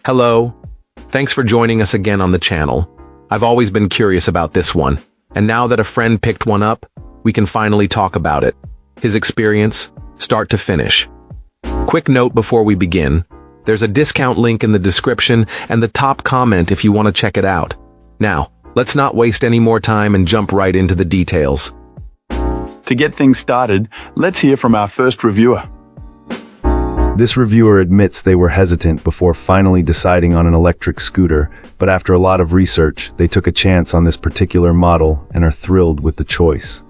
Hello. Thanks for joining us again on the channel. I've always been curious about this one, and now that a friend picked one up, we can finally talk about it. His experience, start to finish. Quick note before we begin, there's a discount link in the description and the top comment if you want to check it out. Now, let's not waste any more time and jump right into the details. To get things started, let's hear from our first reviewer. This reviewer admits they were hesitant before finally deciding on an electric scooter, but after a lot of research, they took a chance on this particular model and are thrilled with the choice.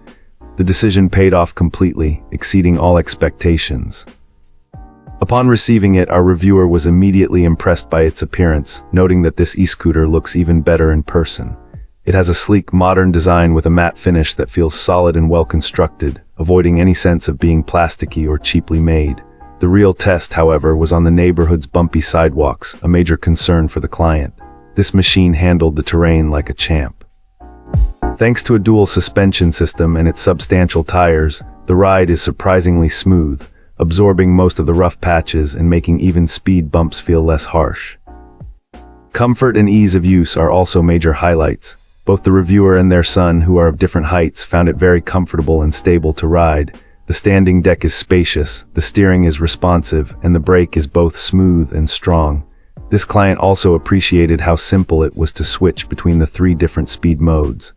The decision paid off completely, exceeding all expectations. Upon receiving it, our reviewer was immediately impressed by its appearance, noting that this e-scooter looks even better in person. It has a sleek, modern design with a matte finish that feels solid and well constructed, avoiding any sense of being plasticky or cheaply made. The real test, however, was on the neighborhood's bumpy sidewalks, a major concern for the client. This machine handled the terrain like a champ. Thanks to a dual suspension system and its substantial tires, the ride is surprisingly smooth, absorbing most of the rough patches and making even speed bumps feel less harsh. Comfort and ease of use are also major highlights. Both the reviewer and their son, who are of different heights, found it very comfortable and stable to ride. The standing deck is spacious, the steering is responsive, and the brake is both smooth and strong. This client also appreciated how simple it was to switch between the 3 different speed modes.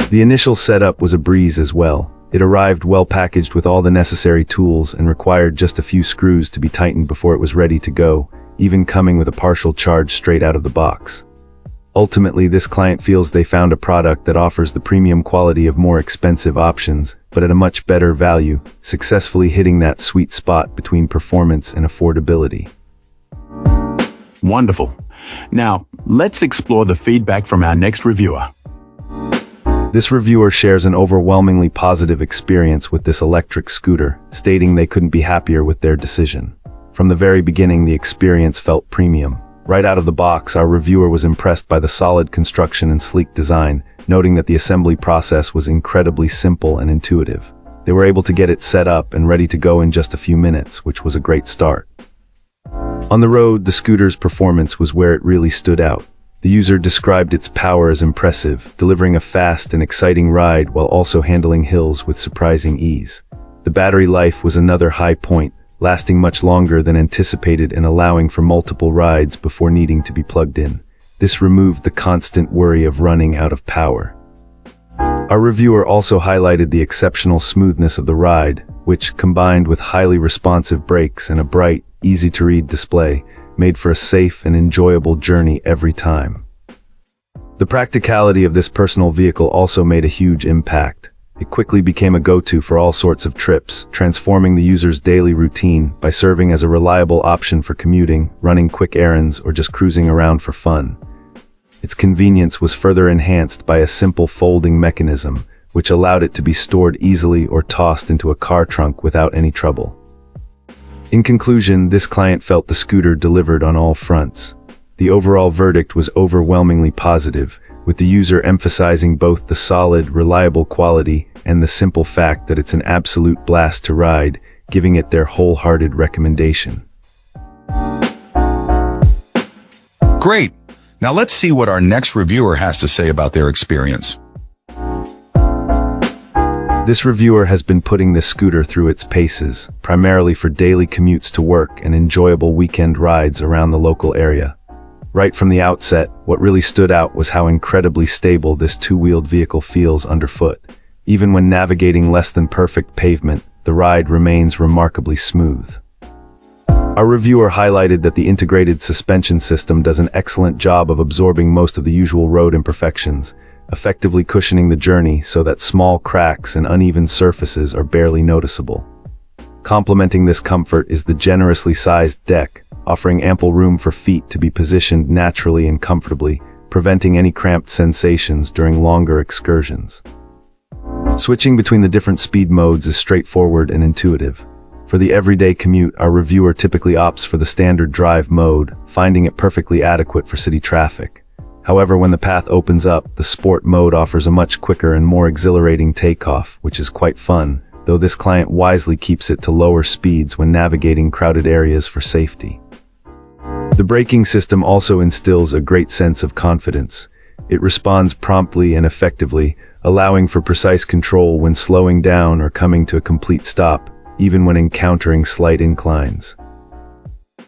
The initial setup was a breeze as well. It arrived well packaged with all the necessary tools and required just a few screws to be tightened before it was ready to go, even coming with a partial charge straight out of the box. Ultimately, this client feels they found a product that offers the premium quality of more expensive options, but at a much better value, successfully hitting that sweet spot between performance and affordability. Wonderful. Now, let's explore the feedback from our next reviewer. This reviewer shares an overwhelmingly positive experience with this electric scooter, stating they couldn't be happier with their decision. From the very beginning, the experience felt premium. Right out of the box, our reviewer was impressed by the solid construction and sleek design, noting that the assembly process was incredibly simple and intuitive. They were able to get it set up and ready to go in just a few minutes, which was a great start. On the road, the scooter's performance was where it really stood out. The user described its power as impressive, delivering a fast and exciting ride while also handling hills with surprising ease. The battery life was another high point, lasting much longer than anticipated and allowing for multiple rides before needing to be plugged in. This removed the constant worry of running out of power. Our reviewer also highlighted the exceptional smoothness of the ride, which, combined with highly responsive brakes and a bright, easy-to-read display, made for a safe and enjoyable journey every time. The practicality of this personal vehicle also made a huge impact. It quickly became a go-to for all sorts of trips, transforming the user's daily routine by serving as a reliable option for commuting, running quick errands, or just cruising around for fun. Its convenience was further enhanced by a simple folding mechanism, which allowed it to be stored easily or tossed into a car trunk without any trouble. In conclusion, this client felt the scooter delivered on all fronts. The overall verdict was overwhelmingly positive, with the user emphasizing both the solid, reliable quality and the simple fact that it's an absolute blast to ride, giving it their wholehearted recommendation. Great! Now let's see what our next reviewer has to say about their experience. This reviewer has been putting this scooter through its paces, primarily for daily commutes to work and enjoyable weekend rides around the local area. Right from the outset, what really stood out was how incredibly stable this 2-wheeled vehicle feels underfoot. Even when navigating less than perfect pavement, the ride remains remarkably smooth. Our reviewer highlighted that the integrated suspension system does an excellent job of absorbing most of the usual road imperfections, effectively cushioning the journey so that small cracks and uneven surfaces are barely noticeable. Complementing this comfort is the generously sized deck, offering ample room for feet to be positioned naturally and comfortably, preventing any cramped sensations during longer excursions. Switching between the different speed modes is straightforward and intuitive. For the everyday commute, our reviewer typically opts for the standard drive mode, finding it perfectly adequate for city traffic. However, when the path opens up, the sport mode offers a much quicker and more exhilarating takeoff, which is quite fun, though this client wisely keeps it to lower speeds when navigating crowded areas for safety. The braking system also instills a great sense of confidence. It responds promptly and effectively, allowing for precise control when slowing down or coming to a complete stop, even when encountering slight inclines.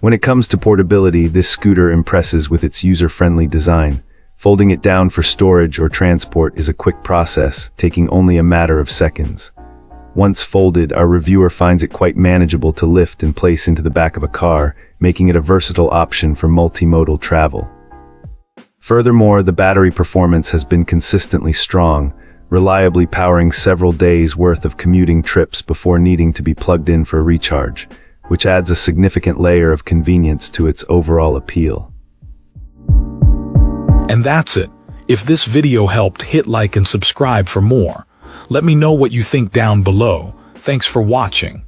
When it comes to portability, this scooter impresses with its user-friendly design. Folding it down for storage or transport is a quick process, taking only a matter of seconds. Once folded, our reviewer finds it quite manageable to lift and place into the back of a car, making it a versatile option for multimodal travel. Furthermore, the battery performance has been consistently strong, reliably powering several days' worth of commuting trips before needing to be plugged in for a recharge, which adds a significant layer of convenience to its overall appeal. And that's it. If this video helped, hit like and subscribe for more. Let me know what you think down below. Thanks for watching.